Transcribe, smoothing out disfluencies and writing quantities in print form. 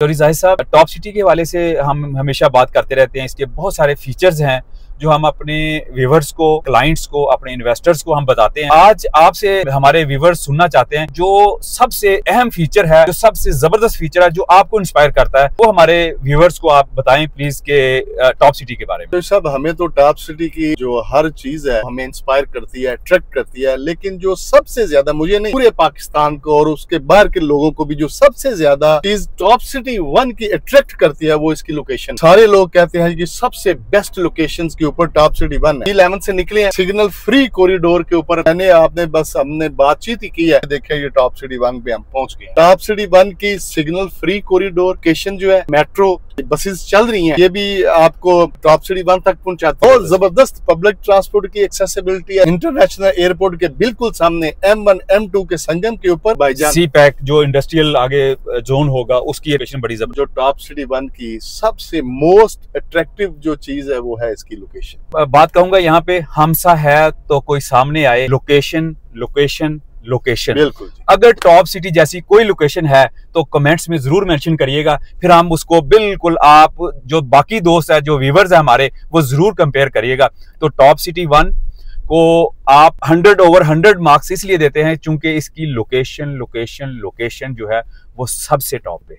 तो जाहिद साहब, top city के हवाले से हम हमेशा बात करते रहते हैं। इसके बहुत सारे फीचर्स हैं जो हम अपने व्यूवर्स को, क्लाइंट्स को, अपने इन्वेस्टर्स को हम बताते हैं। आज आपसे हमारे व्यूवर्स सुनना चाहते हैं जो सबसे अहम फीचर है, जो सबसे जबरदस्त फीचर है, जो आपको इंस्पायर करता है, वो हमारे व्यूवर्स को आप बताएं प्लीज के टॉप सिटी के बारे में। तो सब हमें तो टॉप सिटी की जो हर चीज है हमें इंस्पायर करती है, अट्रैक्ट करती है, लेकिन जो सबसे ज्यादा, मुझे नहीं पूरे पाकिस्तान को और उसके बाहर के लोगों को भी जो सबसे ज्यादा चीज टॉप सिटी 1 की अट्रैक्ट करती है वो इसकी लोकेशन। सारे लोग कहते हैं कि सबसे बेस्ट लोकेशंस के ऊपर टॉप सिटी 1 है। 11 से निकले हैं, सिग्नल फ्री कॉरिडोर के ऊपर हमने बातचीत ही की है। देखिए ये टॉप सिटी 1 पे हम पहुंच गए। टॉप सिटी 1 की सिग्नल फ्री कॉरिडोर लोकेशन जो है, मेट्रो बसेस चल रही हैं, ये भी आपको टॉप सिटी 1 तक पहुंचाती है। बहुत जबरदस्त पब्लिक ट्रांसपोर्ट की एक्सेसिबिलिटी है। इंटरनेशनल एयरपोर्ट के बिल्कुल सामने M1 M2 के संगम के ऊपर बाईजान CPEC जो इंडस्ट्रियल आगे जोन होगा उसकी लोकेशन बड़ी जबरदस्त। जो टॉप सिटी 1 की सबसे मोस्ट अट्रैक्टिव जो चीज है वो है इसकी लोकेशन। बात कहूंगा यहाँ पे हमसा है तो कोई सामने आए, लोकेशन लोकेशन लोकेशन। बिल्कुल। अगर टॉप सिटी जैसी कोई लोकेशन है तो कमेंट्स में जरूर मेंशन करिएगा, फिर हम उसको बिल्कुल, आप जो बाकी दोस्त है, जो व्यूवर्स है हमारे, वो जरूर कंपेयर करिएगा। तो टॉप सिटी 1 को आप 100/100 मार्क्स इसलिए देते हैं क्योंकि इसकी लोकेशन लोकेशन लोकेशन जो है वो सबसे टॉप पे।